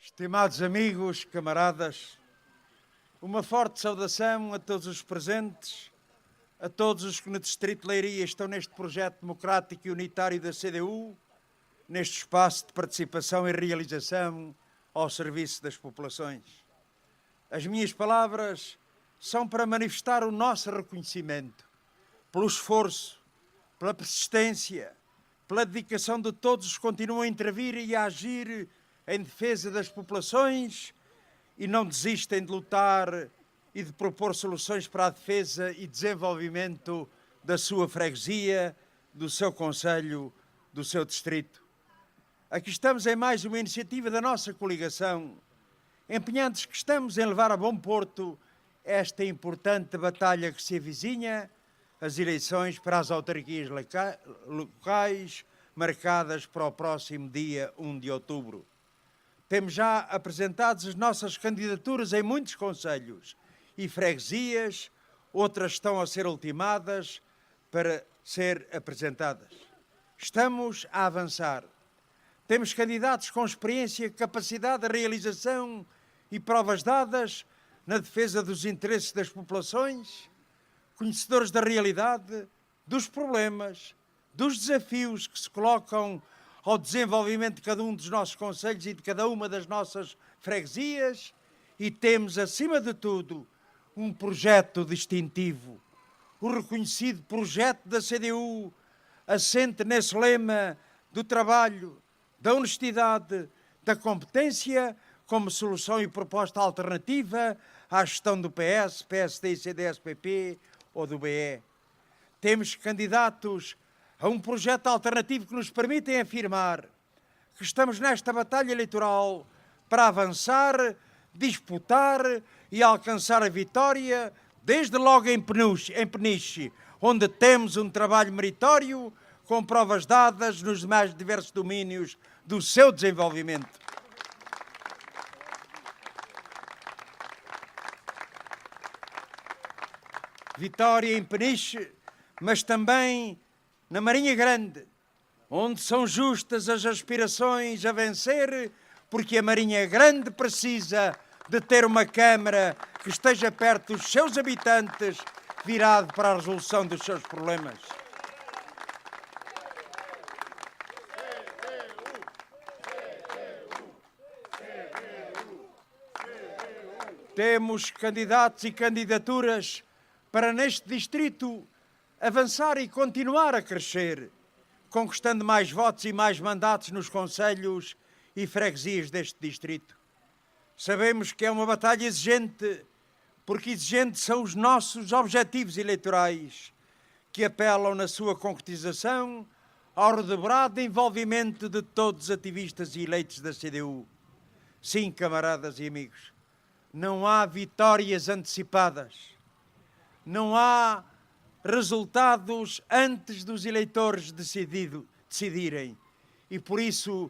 Estimados amigos, camaradas, uma forte saudação a todos os presentes, a todos os que no Distrito de Leiria estão neste projeto democrático e unitário da CDU, neste espaço de participação e realização ao serviço das populações. As minhas palavras são para manifestar o nosso reconhecimento pelo esforço, pela persistência, pela dedicação de todos os que continuam a intervir e a agir em defesa das populações e não desistem de lutar e de propor soluções para a defesa e desenvolvimento da sua freguesia, do seu concelho, do seu distrito. Aqui estamos em mais uma iniciativa da nossa coligação, empenhados que estamos em levar a bom porto esta importante batalha que se avizinha, as eleições para as autarquias locais, marcadas para o próximo dia 1 de outubro. Temos já apresentadas as nossas candidaturas em muitos concelhos e freguesias, outras estão a ser ultimadas para ser apresentadas. Estamos a avançar. Temos candidatos com experiência, capacidade de realização e provas dadas na defesa dos interesses das populações, conhecedores da realidade, dos problemas, dos desafios que se colocam ao desenvolvimento de cada um dos nossos concelhos e de cada uma das nossas freguesias, e temos, acima de tudo, um projeto distintivo, o reconhecido projeto da CDU, assente nesse lema do trabalho, da honestidade, da competência, como solução e proposta alternativa à gestão do PS, PSD, CDS-PP ou do BE. Temos candidatos a um projeto alternativo que nos permitem afirmar que estamos nesta batalha eleitoral para avançar, disputar e alcançar a vitória, desde logo em Peniche, onde temos um trabalho meritório com provas dadas nos mais diversos domínios do seu desenvolvimento. Vitória em Peniche, mas também na Marinha Grande, onde são justas as aspirações a vencer, porque a Marinha Grande precisa de ter uma Câmara que esteja perto dos seus habitantes, virado para a resolução dos seus problemas. Temos candidatos e candidaturas para neste distrito avançar e continuar a crescer, conquistando mais votos e mais mandatos nos concelhos e freguesias deste distrito. Sabemos que é uma batalha exigente, porque exigentes são os nossos objetivos eleitorais, que apelam na sua concretização ao redobrado envolvimento de todos os ativistas e eleitos da CDU. Sim, camaradas e amigos, não há vitórias antecipadas, não há resultados antes dos eleitores decidirem. E por isso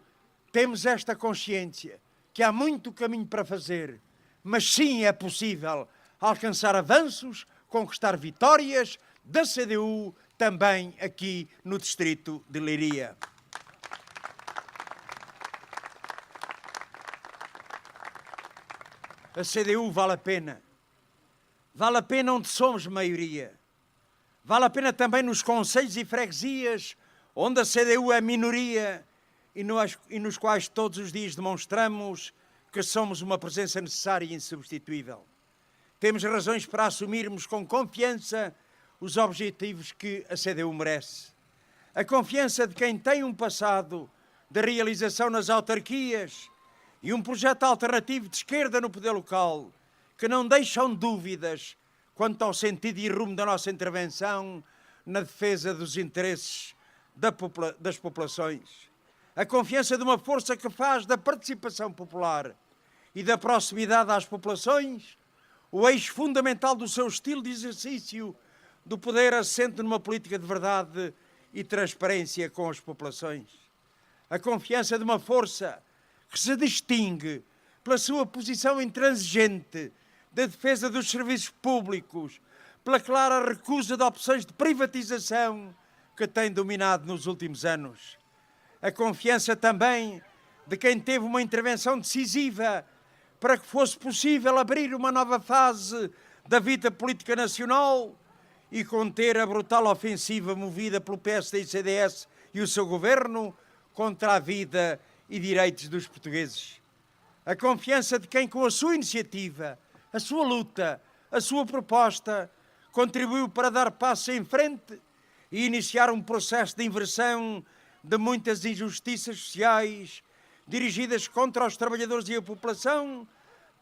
temos esta consciência que há muito caminho para fazer, mas sim é possível alcançar avanços, conquistar vitórias da CDU também aqui no distrito de Leiria. A CDU vale a pena. Vale a pena onde somos maioria. Vale a pena também nos concelhos e freguesias, onde a CDU é minoria e nos quais todos os dias demonstramos que somos uma presença necessária e insubstituível. Temos razões para assumirmos com confiança os objetivos que a CDU merece. A confiança de quem tem um passado de realização nas autarquias e um projeto alternativo de esquerda no poder local, que não deixam dúvidas quanto ao sentido e rumo da nossa intervenção na defesa dos interesses das populações. A confiança de uma força que faz da participação popular e da proximidade às populações o eixo fundamental do seu estilo de exercício do poder assente numa política de verdade e transparência com as populações. A confiança de uma força que se distingue pela sua posição intransigente da defesa dos serviços públicos, pela clara recusa de opções de privatização que tem dominado nos últimos anos. A confiança também de quem teve uma intervenção decisiva para que fosse possível abrir uma nova fase da vida política nacional e conter a brutal ofensiva movida pelo PSD e CDS e o seu governo contra a vida e direitos dos portugueses. A confiança de quem, com a sua iniciativa, a sua luta, a sua proposta, contribuiu para dar passos em frente e iniciar um processo de inversão de muitas injustiças sociais dirigidas contra os trabalhadores e a população,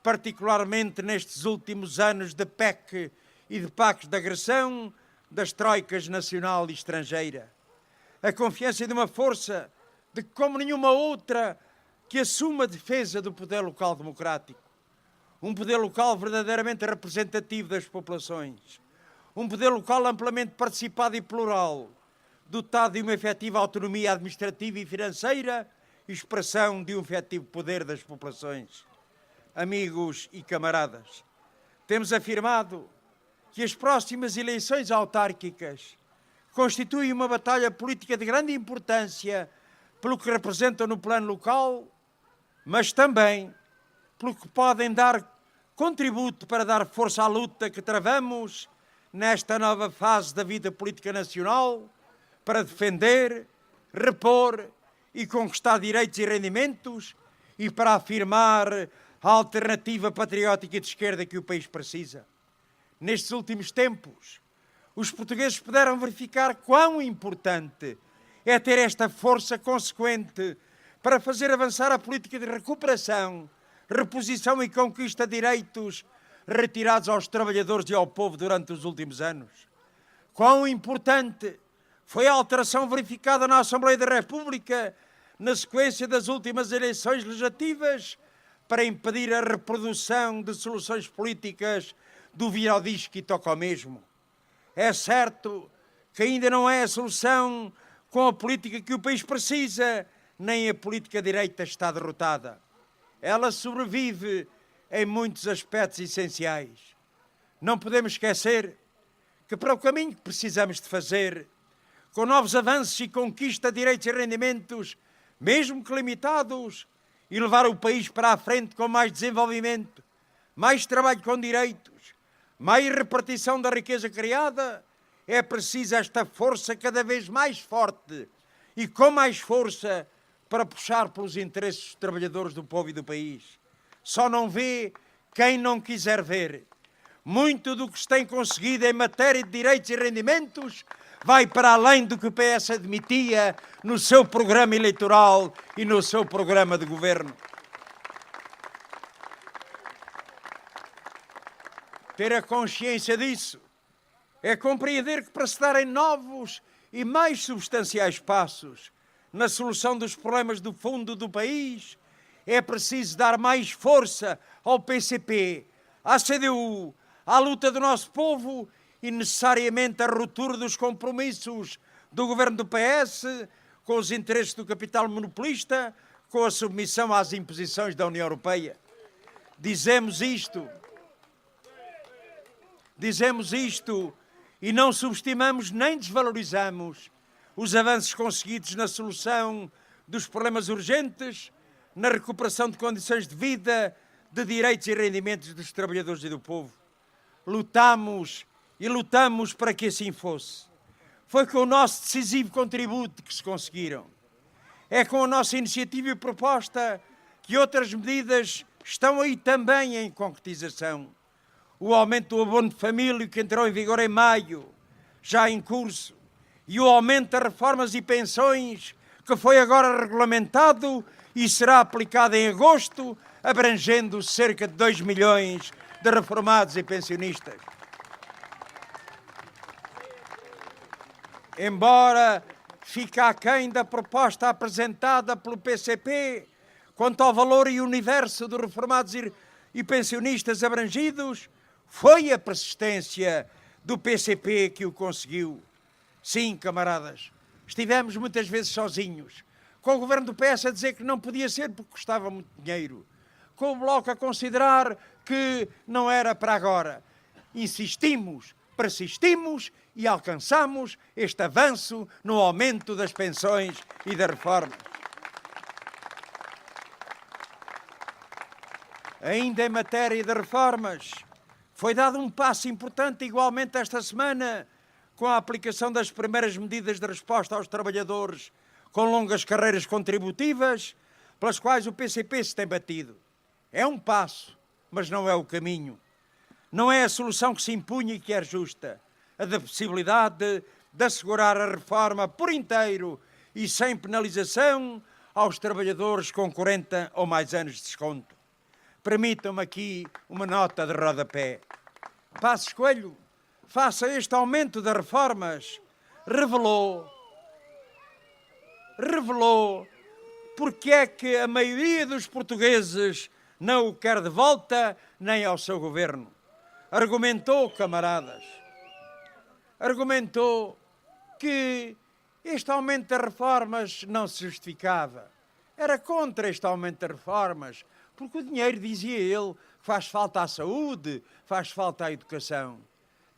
particularmente nestes últimos anos de PEC e de pactos de agressão das troicas nacional e estrangeira. A confiança de uma força de como nenhuma outra que assuma a defesa do poder local democrático. Um poder local verdadeiramente representativo das populações. Um poder local amplamente participado e plural, dotado de uma efetiva autonomia administrativa e financeira, expressão de um efetivo poder das populações. Amigos e camaradas, temos afirmado que as próximas eleições autárquicas constituem uma batalha política de grande importância pelo que representam no plano local, mas também pelo que podem dar contributo para dar força à luta que travamos nesta nova fase da vida política nacional, para defender, repor e conquistar direitos e rendimentos e para afirmar a alternativa patriótica e de esquerda que o país precisa. Nestes últimos tempos, os portugueses puderam verificar quão importante é ter esta força consequente para fazer avançar a política de recuperação, reposição e conquista de direitos retirados aos trabalhadores e ao povo durante os últimos anos. Quão importante foi a alteração verificada na Assembleia da República na sequência das últimas eleições legislativas para impedir a reprodução de soluções políticas do viral-disco e toca ao mesmo. É certo que ainda não é a solução com a política que o país precisa, nem a política direita está derrotada. Ela sobrevive em muitos aspectos essenciais. Não podemos esquecer que para o caminho que precisamos de fazer, com novos avanços e conquista de direitos e rendimentos, mesmo que limitados, e levar o país para a frente com mais desenvolvimento, mais trabalho com direitos, mais repartição da riqueza criada, é preciso esta força cada vez mais forte e com mais força para puxar pelos interesses dos trabalhadores do povo e do país. Só não vê quem não quiser ver. Muito do que se tem conseguido em matéria de direitos e rendimentos vai para além do que o PS admitia no seu programa eleitoral e no seu programa de governo. Ter a consciência disso é compreender que para se darem novos e mais substanciais passos na solução dos problemas do fundo do país, é preciso dar mais força ao PCP, à CDU, à luta do nosso povo e necessariamente a ruptura dos compromissos do governo do PS com os interesses do capital monopolista, com a submissão às imposições da União Europeia. Dizemos isto e não subestimamos nem desvalorizamos os avanços conseguidos na solução dos problemas urgentes, na recuperação de condições de vida, de direitos e rendimentos dos trabalhadores e do povo. Lutamos e lutamos para que assim fosse. Foi com o nosso decisivo contributo que se conseguiram. É com a nossa iniciativa e proposta que outras medidas estão aí também em concretização. O aumento do abono de família, que entrou em vigor em maio, já em curso, e o aumento das reformas e pensões, que foi agora regulamentado e será aplicado em agosto, abrangendo cerca de 2 milhões de reformados e pensionistas. Embora fique aquém da proposta apresentada pelo PCP quanto ao valor e universo de reformados e pensionistas abrangidos, foi a persistência do PCP que o conseguiu. Sim, camaradas, estivemos muitas vezes sozinhos, com o governo do PS a dizer que não podia ser porque custava muito dinheiro, com o Bloco a considerar que não era para agora. Insistimos, persistimos e alcançamos este avanço no aumento das pensões e das reformas. Ainda em matéria de reformas, foi dado um passo importante igualmente esta semana com a aplicação das primeiras medidas de resposta aos trabalhadores com longas carreiras contributivas, pelas quais o PCP se tem batido. É um passo, mas não é o caminho. Não é a solução que se impunha e que é justa. A da possibilidade de assegurar a reforma por inteiro e sem penalização aos trabalhadores com 40 ou mais anos de desconto. Permitam-me aqui uma nota de rodapé. Passos Coelho, face a este aumento das reformas, revelou porque é que a maioria dos portugueses não o quer de volta nem ao seu governo. Argumentou, camaradas, que este aumento das reformas não se justificava. Era contra este aumento das reformas, porque o dinheiro, dizia ele, faz falta à saúde, faz falta à educação.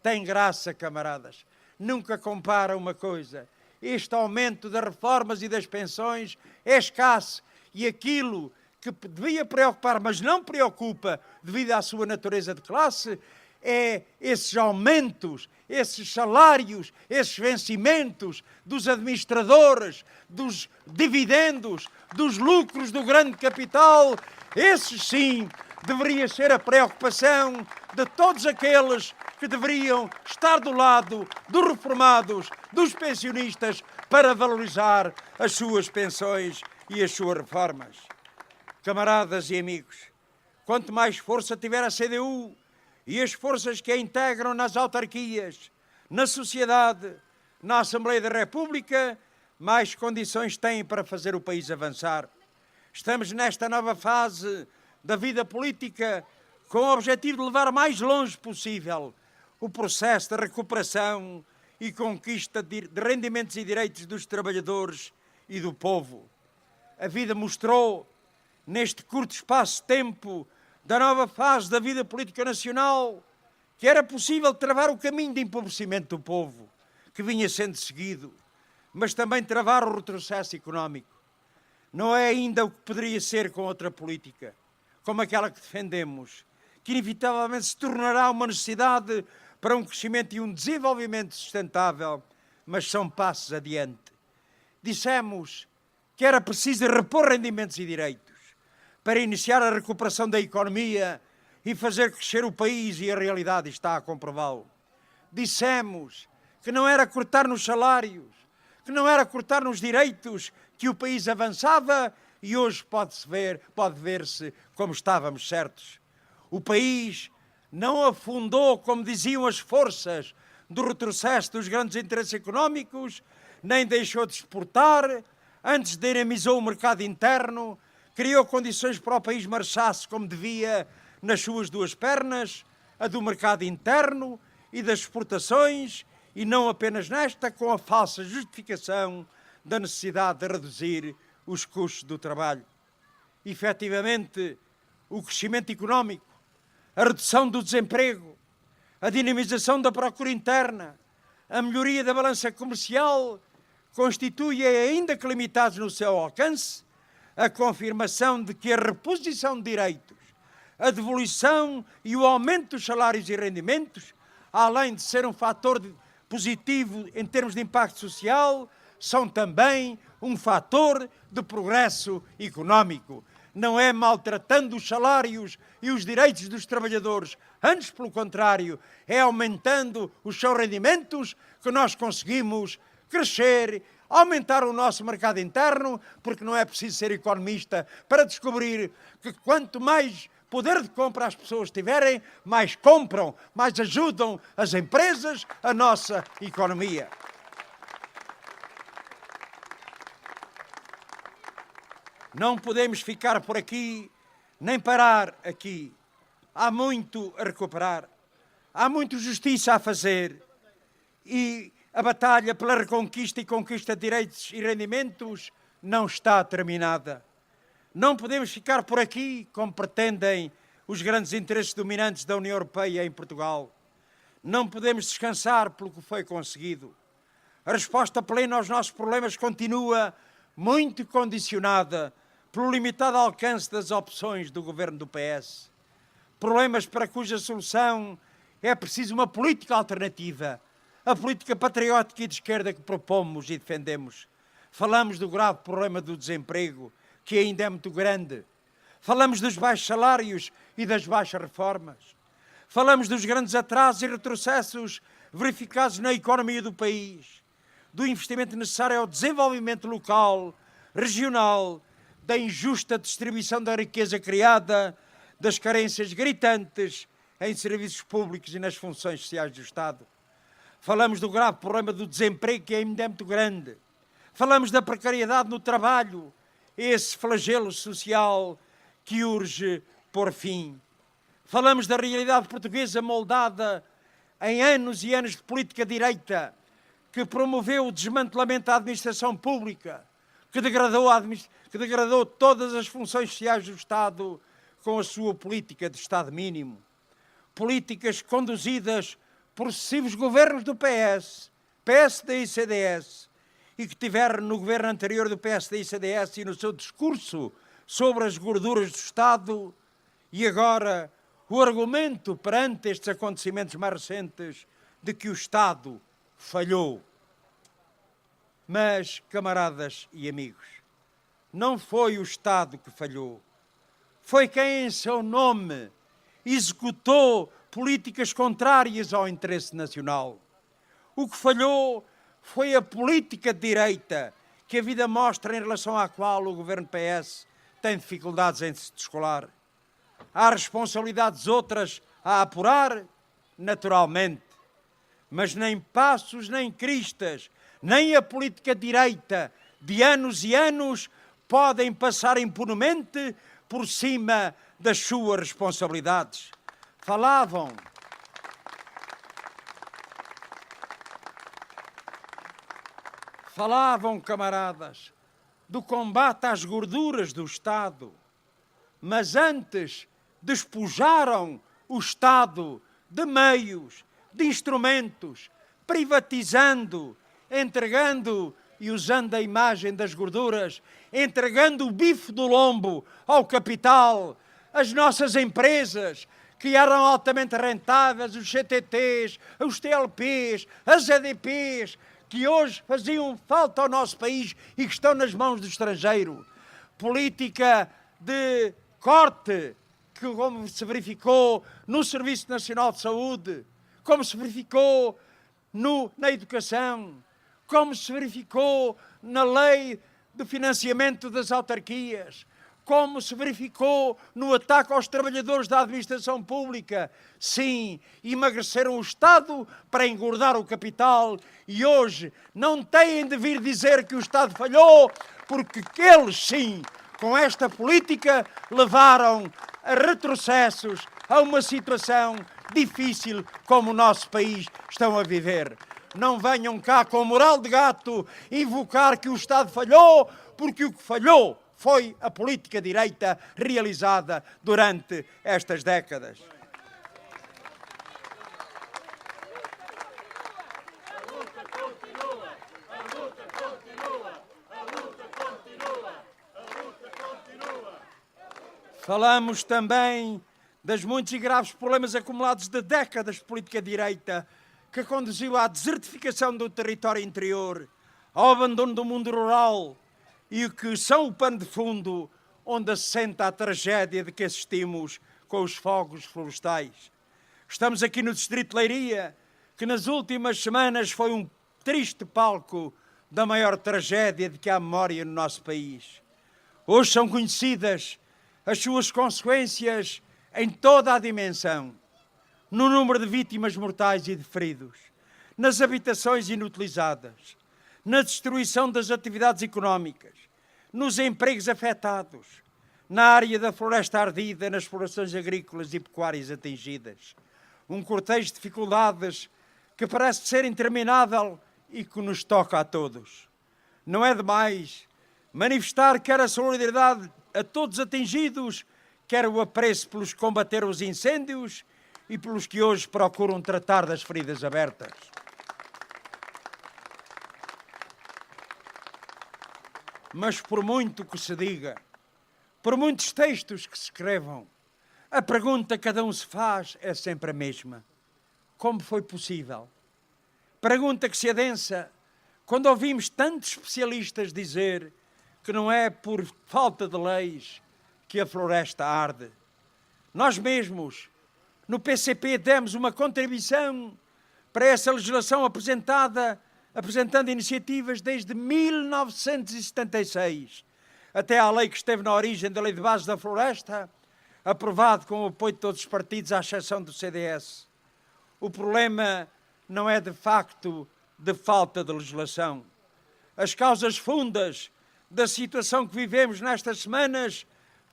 Tem graça, camaradas. Nunca compara uma coisa. Este aumento das reformas e das pensões é escasso e aquilo que devia preocupar, mas não preocupa devido à sua natureza de classe, é esses aumentos, esses salários, esses vencimentos dos administradores, dos dividendos, dos lucros do grande capital. Esses sim deveria ser a preocupação de todos aqueles que deveriam estar do lado dos reformados, dos pensionistas, para valorizar as suas pensões e as suas reformas. Camaradas e amigos, quanto mais força tiver a CDU e as forças que a integram nas autarquias, na sociedade, na Assembleia da República, mais condições têm para fazer o país avançar. Estamos nesta nova fase da vida política com o objetivo de levar mais longe possível o processo de recuperação e conquista de rendimentos e direitos dos trabalhadores e do povo. A vida mostrou, neste curto espaço de tempo da nova fase da vida política nacional, que era possível travar o caminho de empobrecimento do povo, que vinha sendo seguido, mas também travar o retrocesso económico. Não é ainda o que poderia ser com outra política, como aquela que defendemos, que inevitavelmente se tornará uma necessidade para um crescimento e um desenvolvimento sustentável, mas são passos adiante. Dissemos que era preciso repor rendimentos e direitos para iniciar a recuperação da economia e fazer crescer o país, e a realidade está a comprová-lo. Dissemos que não era cortar nos salários, que não era cortar nos direitos que o país avançava, e hoje pode ver-se como estávamos certos. O país não afundou, como diziam as forças do retrocesso dos grandes interesses económicos, nem deixou de exportar, antes dinamizou o mercado interno, criou condições para o país marchasse como devia nas suas duas pernas, a do mercado interno e das exportações, e não apenas nesta, com a falsa justificação da necessidade de reduzir os custos do trabalho. Efetivamente, o crescimento económico, a redução do desemprego, a dinamização da procura interna, a melhoria da balança comercial constituem, ainda que limitados no seu alcance, a confirmação de que a reposição de direitos, a devolução e o aumento dos salários e rendimentos, além de ser um fator positivo em termos de impacto social, são também um fator de progresso económico. Não é maltratando os salários e os direitos dos trabalhadores, antes, pelo contrário, é aumentando os seus rendimentos que nós conseguimos crescer, aumentar o nosso mercado interno, porque não é preciso ser economista para descobrir que quanto mais poder de compra as pessoas tiverem, mais compram, mais ajudam as empresas, a nossa economia. Não podemos ficar por aqui, nem parar aqui. Há muito a recuperar, há muito justiça a fazer, e a batalha pela reconquista e conquista de direitos e rendimentos não está terminada. Não podemos ficar por aqui, como pretendem os grandes interesses dominantes da União Europeia em Portugal. Não podemos descansar pelo que foi conseguido. A resposta plena aos nossos problemas continua muito condicionada pelo limitado alcance das opções do governo do PS. problemas para cuja solução é preciso uma política alternativa, a política patriótica e de esquerda que propomos e defendemos. Falamos do grave problema do desemprego, que ainda é muito grande. Falamos dos baixos salários e das baixas reformas. Falamos dos grandes atrasos e retrocessos verificados na economia do país, do investimento necessário ao desenvolvimento local, regional, da injusta distribuição da riqueza criada, das carências gritantes em serviços públicos e nas funções sociais do Estado. Falamos do grave problema do desemprego, que ainda é muito grande. Falamos da precariedade no trabalho, esse flagelo social que urge pôr fim. Falamos da realidade portuguesa moldada em anos e anos de política direita, que promoveu o desmantelamento da administração pública, que degradou todas as funções sociais do Estado com a sua política de Estado mínimo. Políticas conduzidas por sucessivos governos do PS, PSD e CDS, e que tiveram no governo anterior do PSD e CDS e no seu discurso sobre as gorduras do Estado, e agora o argumento perante estes acontecimentos mais recentes de que o Estado falhou. Mas, camaradas e amigos, não foi o Estado que falhou. Foi quem, em seu nome, executou políticas contrárias ao interesse nacional. O que falhou foi a política de direita que a vida mostra, em relação à qual o governo PS tem dificuldades em se descolar. Há responsabilidades outras a apurar? Naturalmente. Mas nem passos, nem cristas, nem a política de direita de anos e anos podem passar impunemente por cima das suas responsabilidades. Falavam, camaradas, do combate às gorduras do Estado, mas antes despojaram o Estado de meios, de instrumentos, privatizando, entregando e usando a imagem das gorduras, entregando o bife do lombo ao capital, as nossas empresas, que eram altamente rentáveis, os CTTs, os TLPs, as EDPs, que hoje faziam falta ao nosso país e que estão nas mãos do estrangeiro. Política de corte, que como se verificou no Serviço Nacional de Saúde, como se verificou na educação, como se verificou na lei de financiamento das autarquias, como se verificou no ataque aos trabalhadores da administração pública. Sim, emagreceram o Estado para engordar o capital e hoje não têm de vir dizer que o Estado falhou, porque eles, sim, com esta política, levaram a retrocessos, a uma situação difícil como o nosso país estão a viver. Não venham cá com moral de gato invocar que o Estado falhou, porque o que falhou foi a política direita realizada durante estas décadas. Falamos também dos muitos e graves problemas acumulados de décadas de política direita que conduziu à desertificação do território interior, ao abandono do mundo rural e que são o pano de fundo onde assenta a tragédia de que assistimos com os fogos florestais. Estamos aqui no Distrito de Leiria, que nas últimas semanas foi um triste palco da maior tragédia de que há memória no nosso país. Hoje são conhecidas as suas consequências em toda a dimensão, no número de vítimas mortais e de feridos, nas habitações inutilizadas, na destruição das atividades económicas, nos empregos afetados, na área da floresta ardida, nas explorações agrícolas e pecuárias atingidas. Um cortejo de dificuldades que parece ser interminável e que nos toca a todos. Não é demais manifestar quer a solidariedade a todos atingidos, quer o apreço pelos que combateram os incêndios e pelos que hoje procuram tratar das feridas abertas. Mas por muito que se diga, por muitos textos que se escrevam, A pergunta que cada um se faz é sempre a mesma. Como foi possível? Pergunta que se adensa quando ouvimos tantos especialistas dizer que não é por falta de leis que a floresta arde. Nós mesmos, no PCP, demos uma contribuição para essa legislação apresentando iniciativas desde 1976, até à lei que esteve na origem da Lei de Base da Floresta, aprovado com o apoio de todos os partidos, à exceção do CDS. O problema não é, de facto, de falta de legislação. As causas fundas da situação que vivemos nestas semanas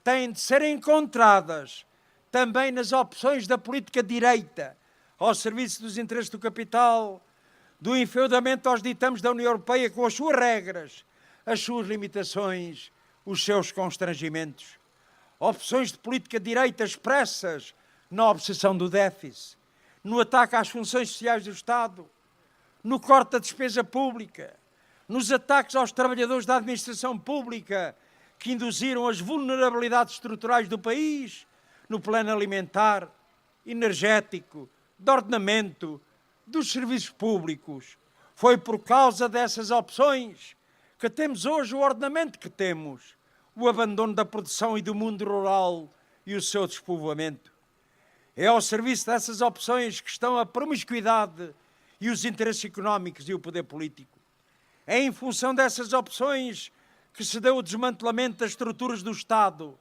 têm de ser encontradas também nas opções da política direita, ao serviço dos interesses do capital, do enfeudamento aos ditames da União Europeia com as suas regras, as suas limitações, os seus constrangimentos. Opções de política direita expressas na obsessão do déficit, no ataque às funções sociais do Estado, no corte da despesa pública, nos ataques aos trabalhadores da administração pública que induziram as vulnerabilidades estruturais do país, no plano alimentar, energético, de ordenamento, dos serviços públicos. Foi por causa dessas opções que temos hoje o ordenamento que temos, o abandono da produção e do mundo rural e o seu despovoamento. É ao serviço dessas opções que estão a promiscuidade e os interesses económicos e o poder político. É em função dessas opções que se deu o desmantelamento das estruturas do Estado,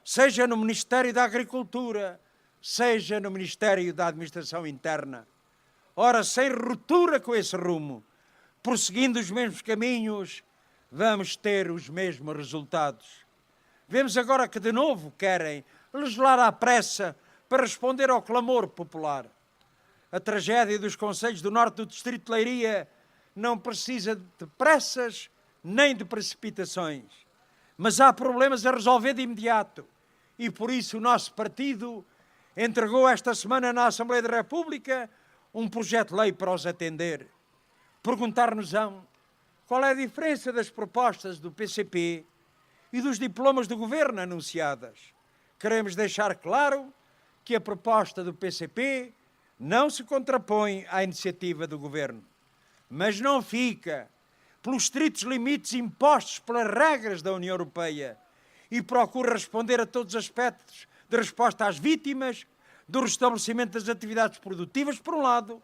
seja no Ministério da Agricultura, seja no Ministério da Administração Interna. Ora, sem ruptura com esse rumo, prosseguindo os mesmos caminhos, vamos ter os mesmos resultados. Vemos agora que de novo querem legislar à pressa para responder ao clamor popular. A tragédia dos concelhos do norte do distrito de Leiria não precisa de pressas nem de precipitações, mas há problemas a resolver de imediato e por isso o nosso partido entregou esta semana na Assembleia da República um projeto de lei para os atender. Perguntar-nos-ão qual é a diferença das propostas do PCP e dos diplomas do Governo anunciadas. Queremos deixar claro que a proposta do PCP não se contrapõe à iniciativa do Governo, mas não fica pelos estritos limites impostos pelas regras da União Europeia e procura responder a todos os aspectos de resposta às vítimas, do restabelecimento das atividades produtivas, por um lado,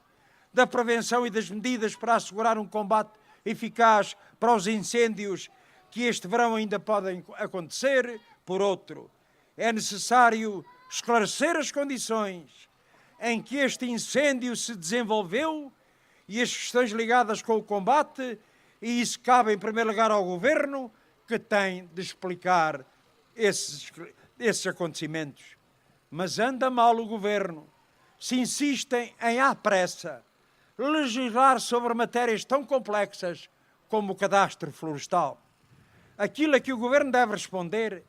da prevenção e das medidas para assegurar um combate eficaz para os incêndios que este verão ainda podem acontecer, por outro. É necessário esclarecer as condições em que este incêndio se desenvolveu e as questões ligadas com o combate, e isso cabe em primeiro lugar ao Governo, que tem de explicar esses acontecimentos. Mas anda mal o Governo se insistem em, à pressa, legislar sobre matérias tão complexas como o cadastro florestal. Aquilo a que o Governo deve responder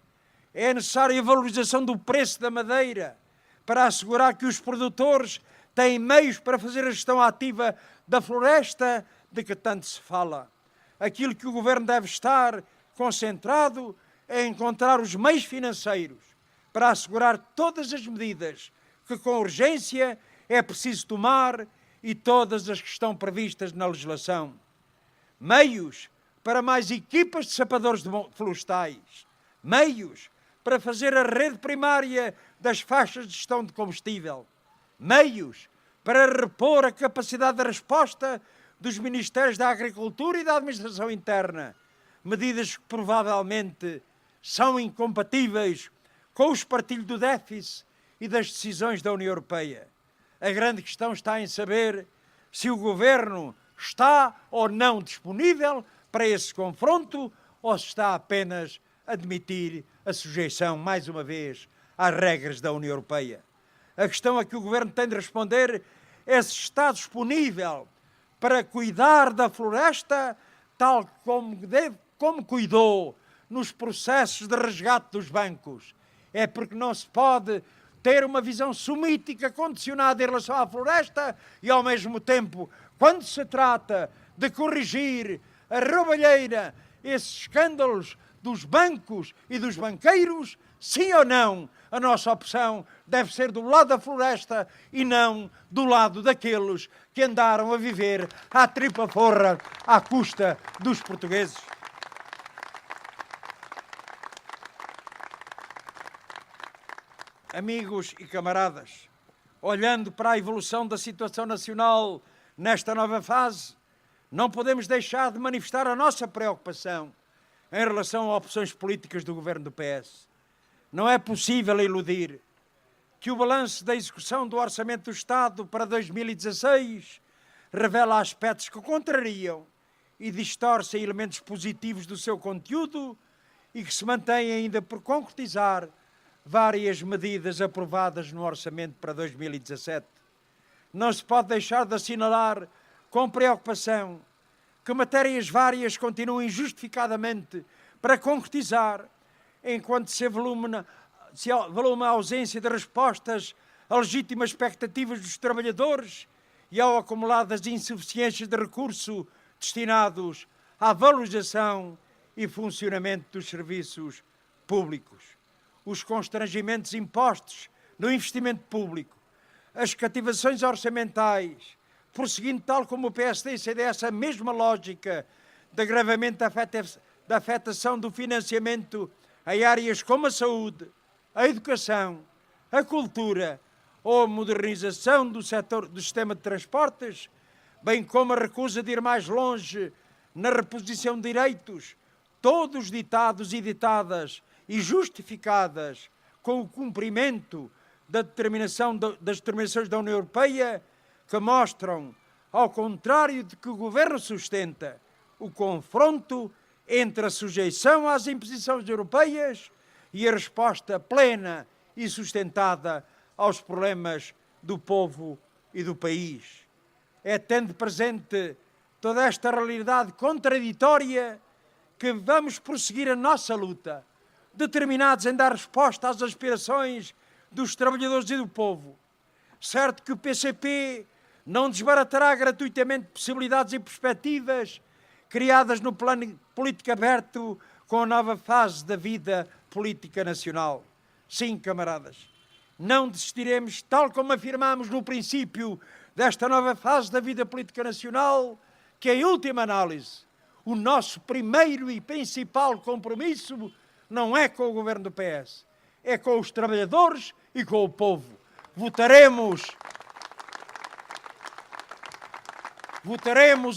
é necessária a valorização do preço da madeira para assegurar que os produtores têm meios para fazer a gestão ativa da floresta de que tanto se fala. Aquilo que o Governo deve estar concentrado é encontrar os meios financeiros para assegurar todas as medidas que com urgência é preciso tomar e todas as que estão previstas na legislação. Meios para mais equipas de sapadores florestais. Meios para fazer a rede primária das faixas de gestão de combustível. Meios para repor a capacidade de resposta dos Ministérios da Agricultura e da Administração Interna. Medidas que provavelmente são incompatíveis com o espartilho do déficit e das decisões da União Europeia. A grande questão está em saber se o Governo está ou não disponível para esse confronto ou se está apenas a admitir a sujeição, mais uma vez, às regras da União Europeia. A questão a que o Governo tem de responder é se está disponível para cuidar da floresta tal como cuidou nos processos de resgate dos bancos. É porque não se pode ter uma visão sumítica condicionada em relação à floresta e, ao mesmo tempo, quando se trata de corrigir a roubalheira, esses escândalos dos bancos e dos banqueiros? Sim ou não? A nossa opção deve ser do lado da floresta e não do lado daqueles que andaram a viver à tripa forra à custa dos portugueses. Amigos e camaradas, olhando para a evolução da situação nacional nesta nova fase, não podemos deixar de manifestar a nossa preocupação em relação a opções políticas do governo do PS. Não é possível eludir que o balanço da execução do Orçamento do Estado para 2016 revela aspectos que contrariam e distorcem elementos positivos do seu conteúdo e que se mantém ainda por concretizar várias medidas aprovadas no Orçamento para 2017. Não se pode deixar de assinalar com preocupação que matérias várias continuam injustificadamente para concretizar, enquanto se avoluma a ausência de respostas a legítimas expectativas dos trabalhadores e ao acumulado das insuficiências de recurso destinados à valorização e funcionamento dos serviços públicos. Os constrangimentos impostos no investimento público, as cativações orçamentais, prosseguindo tal como o PSD e o CDS a mesma lógica de agravamento da afetação do financiamento em áreas como a saúde, a educação, a cultura ou a modernização do setor do sistema de transportes, bem como a recusa de ir mais longe na reposição de direitos, todos ditados e ditadas e justificadas com o cumprimento das determinações da União Europeia, que mostram, ao contrário de que o Governo sustenta, o confronto entre a sujeição às imposições europeias e a resposta plena e sustentada aos problemas do povo e do país. É tendo presente toda esta realidade contraditória que vamos prosseguir a nossa luta, determinados em dar resposta às aspirações dos trabalhadores e do povo. Certo que o PCP não desbaratará gratuitamente possibilidades e perspectivas criadas no plano político aberto com a nova fase da vida política nacional. Sim, camaradas, não desistiremos, tal como afirmamos no princípio desta nova fase da vida política nacional, que, em última análise, o nosso primeiro e principal compromisso não é com o governo do PS, é com os trabalhadores e com o povo. Votaremos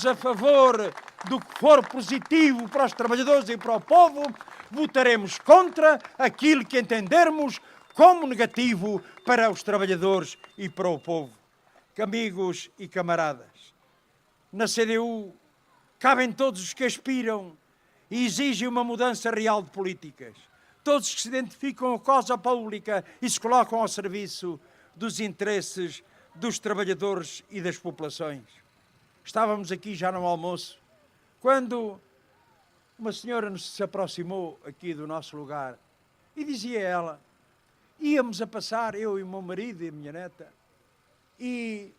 a favor do que for positivo para os trabalhadores e para o povo, votaremos contra aquilo que entendermos como negativo para os trabalhadores e para o povo. Amigos e camaradas, na CDU cabem todos os que aspiram e exigem uma mudança real de políticas. Todos que se identificam com a causa pública e se colocam ao serviço dos interesses dos trabalhadores e das populações. Estávamos aqui já no almoço, quando uma senhora se aproximou aqui do nosso lugar e dizia ela, íamos a passar, eu e o meu marido e a minha neta, e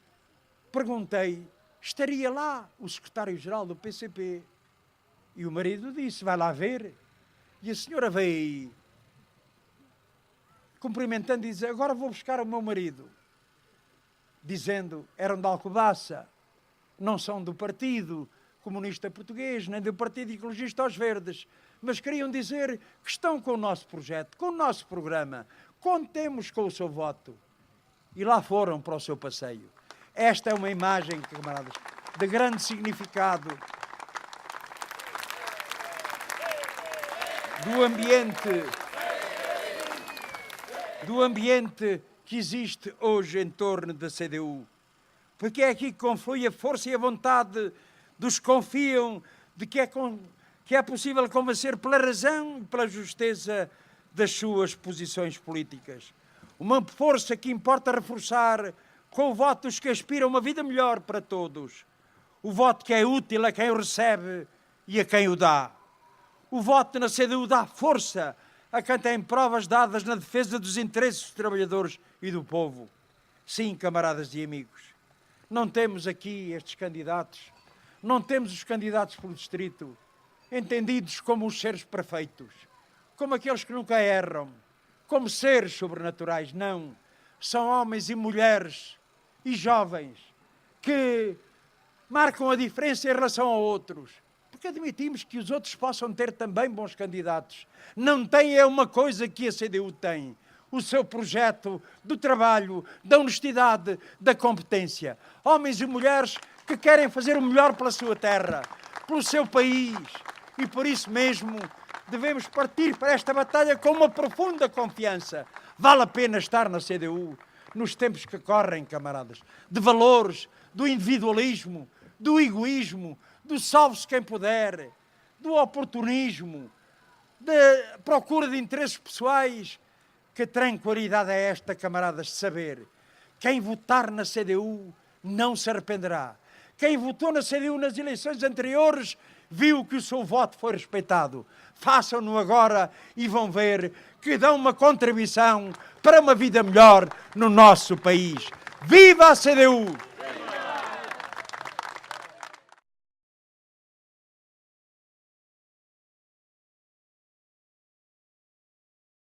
perguntei, estaria lá o secretário-geral do PCP? E o marido disse, vai lá ver. E a senhora veio cumprimentando e diz, agora vou buscar o meu marido. Dizendo, eram de Alcobaça, não são do Partido Comunista Português, nem do Partido Ecologista aos Verdes, mas queriam dizer que estão com o nosso projeto, com o nosso programa, contemos com o seu voto. E lá foram para o seu passeio. Esta é uma imagem, camaradas, de grande significado do ambiente que existe hoje em torno da CDU. Porque é aqui que conflui a força e a vontade dos que confiam de que é possível convencer pela razão e pela justeza das suas posições políticas. Uma força que importa reforçar com o voto dos que aspiram a uma vida melhor para todos. O voto que é útil a quem o recebe e a quem o dá. O voto na CDU dá força a quem tem provas dadas na defesa dos interesses dos trabalhadores e do povo. Sim, camaradas e amigos, não temos aqui estes candidatos, não temos os candidatos pelo distrito, entendidos como os seres perfeitos, como aqueles que nunca erram, como seres sobrenaturais. Não, são homens e mulheres e jovens que marcam a diferença em relação a outros, porque admitimos que os outros possam ter também bons candidatos. Não tem é uma coisa que a CDU tem: o seu projeto do trabalho, da honestidade, da competência. Homens e mulheres que querem fazer o melhor pela sua terra, pelo seu país, e por isso mesmo devemos partir para esta batalha com uma profunda confiança. Vale a pena estar na CDU nos tempos que correm, camaradas, de valores, do individualismo, do egoísmo, do salve-se quem puder, do oportunismo, da procura de interesses pessoais. Que tranquilidade é esta, camaradas, de saber: quem votar na CDU não se arrependerá. Quem votou na CDU nas eleições anteriores viu que o seu voto foi respeitado. Façam-no agora e vão ver que dão uma contribuição para uma vida melhor no nosso país. Viva a CDU!